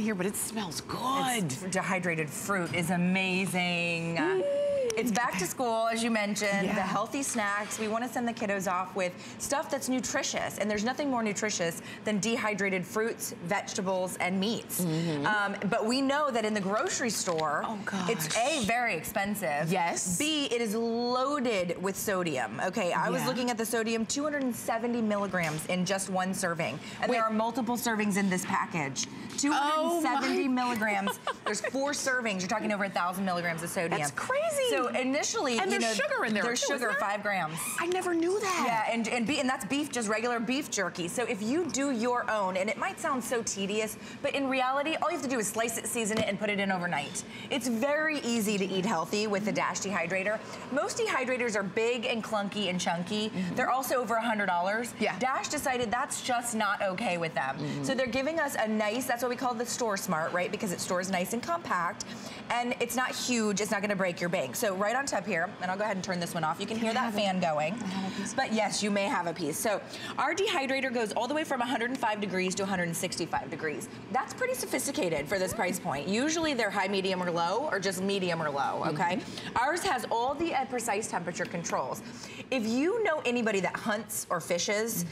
here, but it smells good. Dehydrated fruit is amazing. It's back to school, as you mentioned, the healthy snacks. We want to send the kiddos off with stuff that's nutritious, and there's nothing more nutritious than dehydrated fruits, vegetables, and meats. But we know that in the grocery store, it's A, very expensive. Yes. B, it is loaded with sodium. Okay, I was looking at the sodium, 270 milligrams in just one serving. And there are multiple servings in this package. 270 milligrams. There's 4 servings. You're talking over 1,000 milligrams of sodium. That's crazy. So initially, and there's sugar in there. There's sugar, 5 grams. I never knew that. Yeah, and that's beef, just regular beef jerky. So if you do your own, and it might sound so tedious, but in reality, all you have to do is slice it, season it, and put it in overnight. It's very easy to eat healthy with the Dash Dehydrator. Most dehydrators are big and clunky and chunky. They're also over $100. Yeah. Dash decided that's just not okay with them. So they're giving us a nice, that's what we call the StoreSmart, right? Because it stores nice and compact, and it's not huge, it's not gonna break your bank. So right on top here, and I'll go ahead and turn this one off. You can hear that fan going. But yes, you may have a piece. So our dehydrator goes all the way from 105 degrees to 165 degrees. That's pretty sophisticated for this price point. Usually they're high, medium, or low, or just medium or low, okay? Ours has all the precise temperature controls. If you know anybody that hunts or fishes,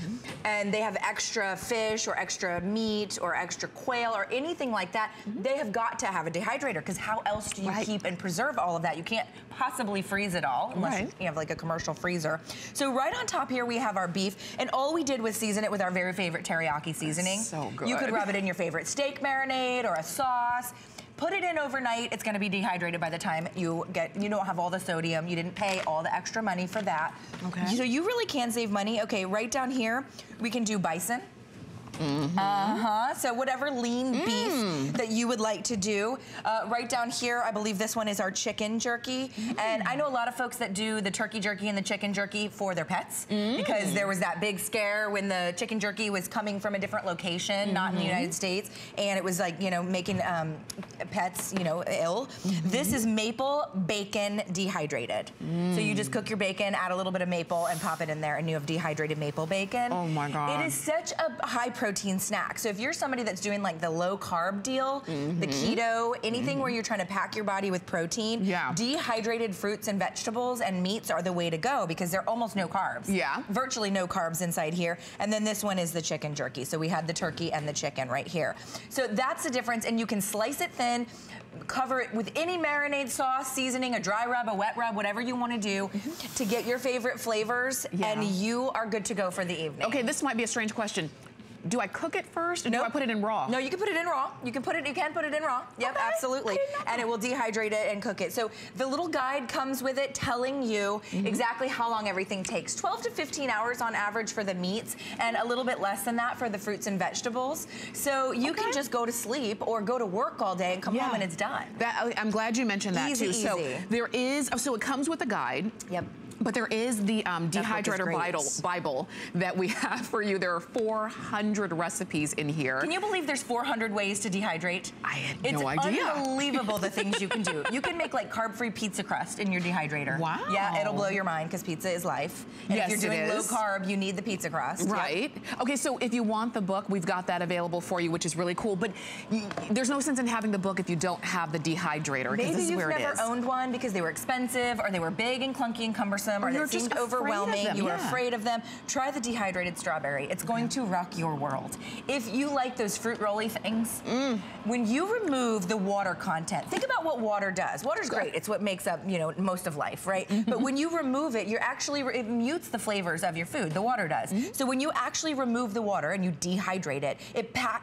and they have extra fish or extra meat or extra quail or anything like that, they have got to have a dehydrator, because how else do you keep and preserve all of that? You can't possibly freeze it all unless you have like a commercial freezer. So right on top here we have our beef, and all we did was season it with our very favorite teriyaki seasoning. So good. You could rub it in your favorite steak marinade or a sauce. Put it in overnight. It's going to be dehydrated by the time you don't have all the sodium. You didn't pay all the extra money for that. Okay. So you really can save money. Okay, right down here we can do bison. So whatever lean beef that you would like to do. Right down here, I believe this one is our chicken jerky. And I know a lot of folks that do the turkey jerky and the chicken jerky for their pets, because there was that big scare when the chicken jerky was coming from a different location, not in the United States, and it was like, you know, making pets, you know, ill. This is maple bacon dehydrated. So you just cook your bacon, add a little bit of maple, and pop it in there, and you have dehydrated maple bacon. Oh my God. It is such a high protein snack. So if you're somebody that's doing like the low carb deal, the keto, anything where you're trying to pack your body with protein, dehydrated fruits and vegetables and meats are the way to go, because they're almost no carbs. Virtually no carbs inside here. And then this one is the chicken jerky. So we had the turkey and the chicken right here. So that's the difference, and you can slice it thin, cover it with any marinade sauce, seasoning, a dry rub, a wet rub, whatever you want to do to get your favorite flavors, and you are good to go for the evening. Okay, this might be a strange question. Do I cook it first, or do I put it in raw? No, you can put it in raw. You can put it in raw. Yep, absolutely. And it will dehydrate it and cook it. So the little guide comes with it telling you exactly how long everything takes. 12 to 15 hours on average for the meats, and a little bit less than that for the fruits and vegetables. So you can just go to sleep or go to work all day and come home and it's done. I'm glad you mentioned that too. Easy. So there is, so it comes with a guide. But there is the Dehydrator Bible that we have for you. There are 400 recipes in here. Can you believe there's 400 ways to dehydrate? I had no idea. It's unbelievable the things you can do. You can make like carb-free pizza crust in your dehydrator. Wow. Yeah, it'll blow your mind, because pizza is life. And if you're doing low carb, you need the pizza crust. Right. Okay, so if you want the book, we've got that available for you, which is really cool. But there's no sense in having the book if you don't have the dehydrator. Maybe you've never owned one because they were expensive, or they were big and clunky and cumbersome, or they seemed overwhelming. You were afraid of them. Try the dehydrated strawberry. It's going to rock your world. If you like those fruit rolly things, when you remove the water content, think about what water does. Water's great. It's what makes up, you know, most of life, right? But when you remove it, it mutes the flavors of your food. The water does. So when you actually remove the water and you dehydrate it,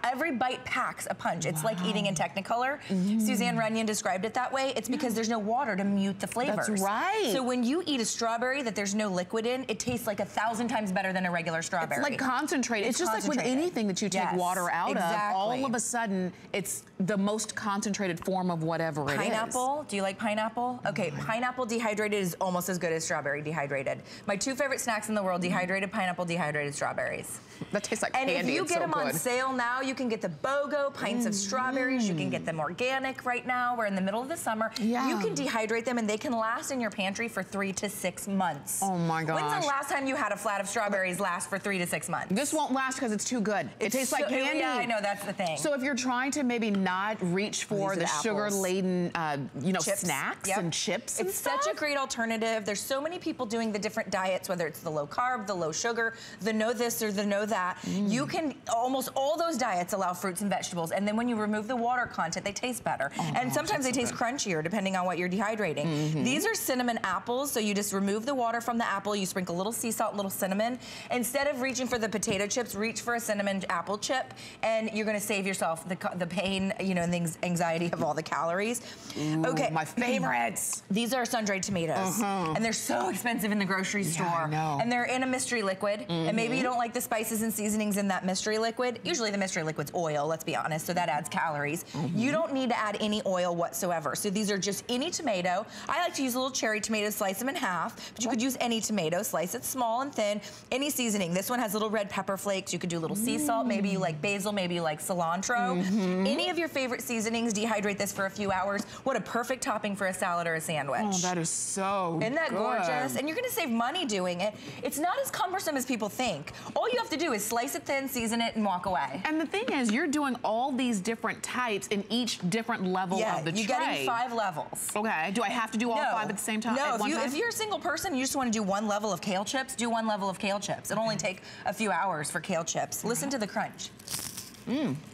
every bite packs a punch. It's like eating in Technicolor. Suzanne Runyon described it that way. It's because there's no water to mute the flavors. That's right. So when you eat a strawberry that there's no liquid in, it tastes like 1,000 times better than a regular strawberry. It's like concentrated. It's just like with anything that you take water out of, all of a sudden, it's the most concentrated form of whatever Pineapple. Do you like pineapple? Okay, pineapple dehydrated is almost as good as strawberry dehydrated. My two favorite snacks in the world, dehydrated pineapple, dehydrated strawberries. That tastes like candy. And if you get them on sale now, you can get the BOGO pints of strawberries. You can get them organic right now. We're in the middle of the summer. Yeah. You can dehydrate them and they can last in your pantry for 3 to 6 months. Oh my gosh. When's the last time you had a flat of strawberries last for 3 to 6 months? This won't last because it's too good. It tastes like candy. Yeah, I know, that's the thing. So if you're trying to maybe not reach for the sugar-laden, you know, snacks and chips and stuff. It's such a great alternative. There's so many people doing the different diets, whether it's the low carb, the low sugar, the no this or the no that. You can, almost all those diets allow fruits and vegetables, and then when you remove the water content, they taste better. And sometimes they taste crunchier depending on what you're dehydrating. These are cinnamon apples, so you just remove the water from the apple, you sprinkle a little sea salt, a little cinnamon. Instead of reaching for the potato chips, reach for a cinnamon apple chip, and you're gonna save yourself the pain, you know, and the anxiety of all the calories. Ooh, okay, my favorites. These are sun-dried tomatoes, and they're so expensive in the grocery store. I know. And they're in a mystery liquid, and maybe you don't like the spices and seasonings in that mystery liquid. Usually the mystery liquid's oil, let's be honest, so that adds calories. You don't need to add any oil whatsoever. So these are just any tomato. I like to use a little cherry tomato, slice them in half, but you could use any tomato, slice it small and thin. Any seasoning. This one has little red pepper flakes. You could do a little sea salt. Maybe you like basil, maybe you like cilantro. Any of your favorite seasonings, dehydrate this for a few hours. What a perfect topping for a salad or a sandwich. Oh, that is so Isn't that gorgeous? And you're gonna save money doing it. It's not as cumbersome as people think. All you have to do is slice it thin, season it, and walk away. And the thing is, you're doing all these different types in each different level of the tray. You're getting 5 levels. Okay, do I have to do all 5 at the same time? No, if you're a single person and you just wanna do 1 level of kale chips, do 1 level of kale chips. It'll only take a few hours for kale chips. Listen to the crunch.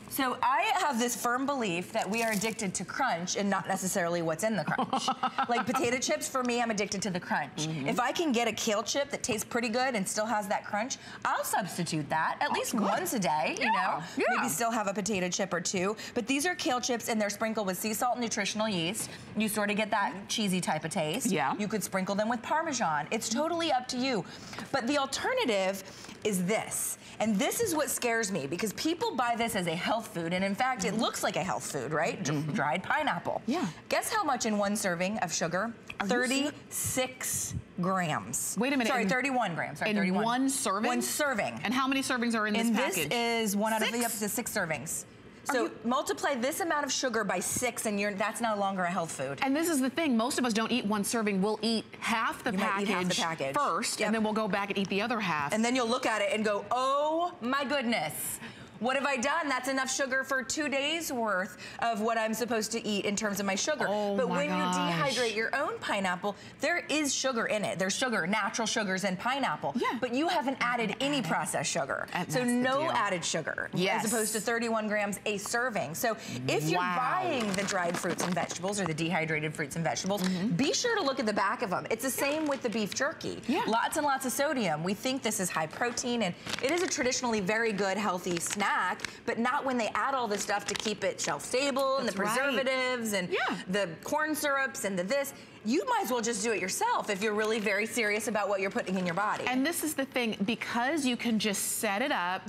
So I have this firm belief that we are addicted to crunch and not necessarily what's in the crunch. Like potato chips, for me, I'm addicted to the crunch. If I can get a kale chip that tastes pretty good and still has that crunch, I'll substitute that at least once a day, you know? Maybe still have a potato chip or 2. But these are kale chips and they're sprinkled with sea salt and nutritional yeast. You sort of get that cheesy type of taste. You could sprinkle them with Parmesan. It's totally up to you. But the alternative is this. And this is what scares me, because people buy this as a health food, and in fact, it looks like a health food, right? Dried pineapple. Guess how much in 1 serving of sugar? 36 grams. Wait a minute. Sorry, 31 grams. Sorry, 31. 1 serving? 1 serving. And how many servings are in this package? And this is 1 out of up to 6 servings. So multiply this amount of sugar by 6 and that's no longer a health food. And this is the thing, most of us don't eat 1 serving. We'll eat half the package first, and then we'll go back and eat the other half. And then you'll look at it and go, oh my goodness. What have I done? That's enough sugar for 2 days worth of what I'm supposed to eat in terms of my sugar. But when you dehydrate your own pineapple, there is sugar in it. There's sugar, natural sugars in pineapple. But you haven't added any processed sugar. So no added sugar. As opposed to 31 grams a serving. So if you're buying the dried fruits and vegetables or the dehydrated fruits and vegetables, be sure to look at the back of them. It's the same with the beef jerky. Lots and lots of sodium. We think this is high protein, and it is a traditionally very good, healthy snack. But not when they add all this stuff to keep it shelf stable and the preservatives and the corn syrups and the this. You might as well just do it yourself if you're really very serious about what you're putting in your body. And this is the thing, because you can just set it up,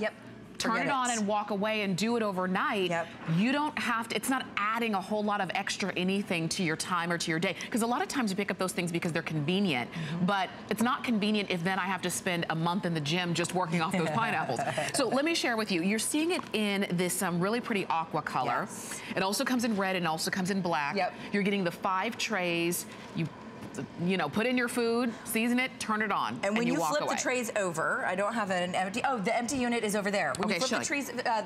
turn it on and walk away and do it overnight, you don't have to, it's not adding a whole lot of extra anything to your time or to your day. Because a lot of times you pick up those things because they're convenient, but it's not convenient if then I have to spend a month in the gym just working off those pineapples. So let me share with you, you're seeing it in this really pretty aqua color. It also comes in red and also comes in black. You're getting the 5 trays. You know, put in your food, season it, turn it on, and when you flip the trays over, I don't have an empty, the empty unit is over there. When you flip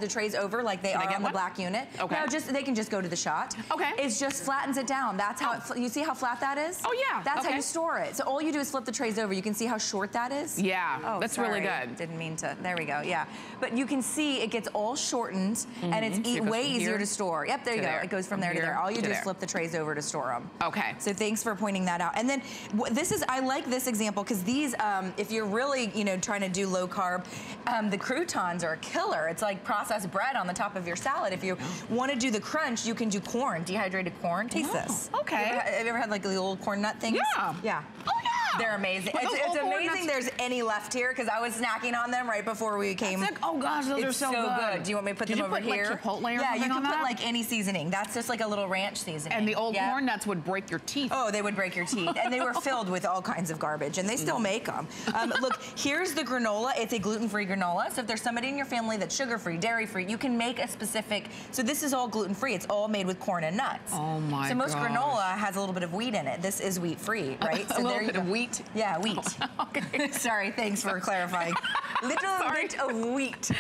the trays over like they are on the black unit, no, they can just go to the shot. It just flattens it down. That's how you see how flat that is? That's how you store it. So all you do is flip the trays over. You can see how short that is? That's really good. Didn't mean to, there we go, But you can see it gets all shortened, and it's way easier to store. Yep, there you go. It goes from there to there. All you do is flip the trays over to store them. So thanks for pointing that out. And then I like this example because these, if you're really, trying to do low carb, the croutons are a killer. It's like processed bread on the top of your salad. If you want to do the crunch, you can do corn, dehydrated corn. Taste this. Have you ever had like the little corn nut things? Yeah. Yeah. Oh yeah. They're amazing. It's amazing there's any left here because I was snacking on them right before we came. Like, oh gosh, those are so good. Do you want me to put them over here? Like Chipotle or yeah, something you can on put that? like any seasoning. That's just like a little ranch seasoning. And the old corn nuts would break your teeth. Oh, they would break your teeth. And they were filled with all kinds of garbage, and they still make them. Look, here's the granola. It's a gluten-free granola. So if there's somebody in your family that's sugar-free, dairy-free, you can make a specific. So this is all gluten-free. It's all made with corn and nuts. Oh my! So most granola has a little bit of wheat in it. This is wheat-free, right? So a little bit of wheat. Yeah, wheat. Okay. Sorry, thanks for clarifying. Little bit of wheat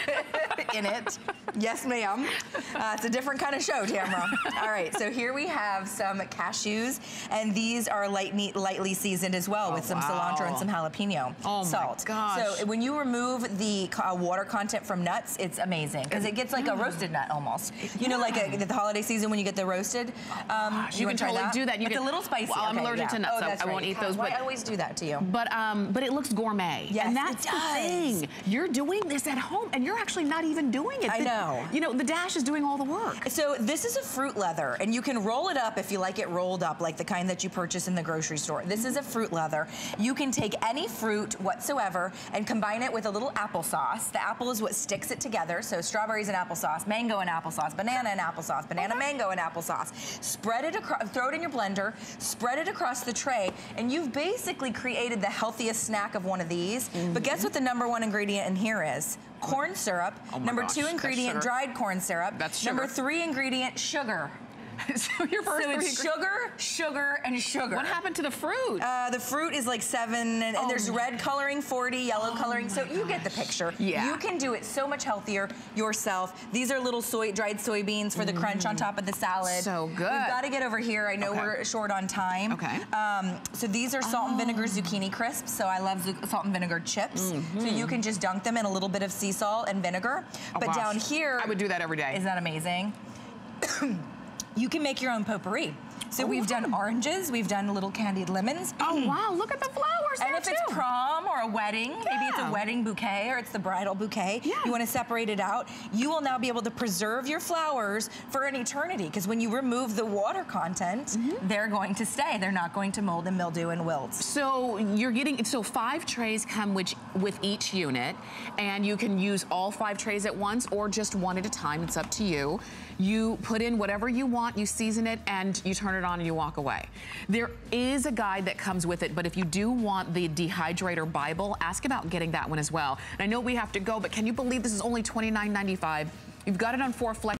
in it. Yes, ma'am. It's a different kind of show, Tamara. All right, so here we have some cashews, and these are lightly seasoned as well with some cilantro and some jalapeno salt. My gosh. So when you remove the water content from nuts, it's amazing because it gets like a roasted nut almost. You know, like the holiday season when you get the roasted. You can totally do that. It's a little spicy. Well, I'm allergic to nuts, so I won't eat those. But I always do that to you. But it looks gourmet. Yes, and that's the thing. You're doing this at home, and you're actually not even doing it. I know. You know, the Dash is doing all the work. So this is a fruit leather, and you can roll it up if you like it rolled up, like the kind that you purchase in the grocery store. This is a fruit leather. You can take any fruit whatsoever and combine it with a little applesauce. The apple is what sticks it together. So strawberries and applesauce, mango and applesauce, banana and applesauce, banana mango and applesauce. Spread it across, throw it in your blender, spread it across the tray, and you've basically created the healthiest snack of one of these. But guess what the #1 ingredient in here is? Corn syrup. #2 ingredient, dried corn syrup. That's sugar. #3 ingredient, sugar. So your first it's sugar, sugar, and sugar. What happened to the fruit? The fruit is like 7, and there's red coloring, 40, yellow coloring. So you get the picture. Yeah. You can do it so much healthier yourself. These are little dried soybeans for the crunch on top of the salad. So good. We've got to get over here. I know we're short on time. Okay. So these are salt and vinegar zucchini crisps. So I love salt and vinegar chips. So you can just dunk them in a little bit of sea salt and vinegar. But down here, I would do that every day. Isn't that amazing? You can make your own potpourri. So we've done oranges, we've done little candied lemons. Oh wow, look at the flowers And if it's prom or a wedding, maybe it's a wedding bouquet or it's the bridal bouquet, you want to separate it out, you will now be able to preserve your flowers for an eternity because when you remove the water content, they're going to stay. They're not going to mold and mildew and wilt. So you're getting, 5 trays come with each unit, and you can use all 5 trays at once or just one at a time. It's up to you. You put in whatever you want, you season it, and you turn it on and you walk away. There is a guide that comes with it, but if you do want the Dehydrator Bible, ask about getting that one as well. And I know we have to go, but can you believe this is only $29.95? You've got it on 4 flex.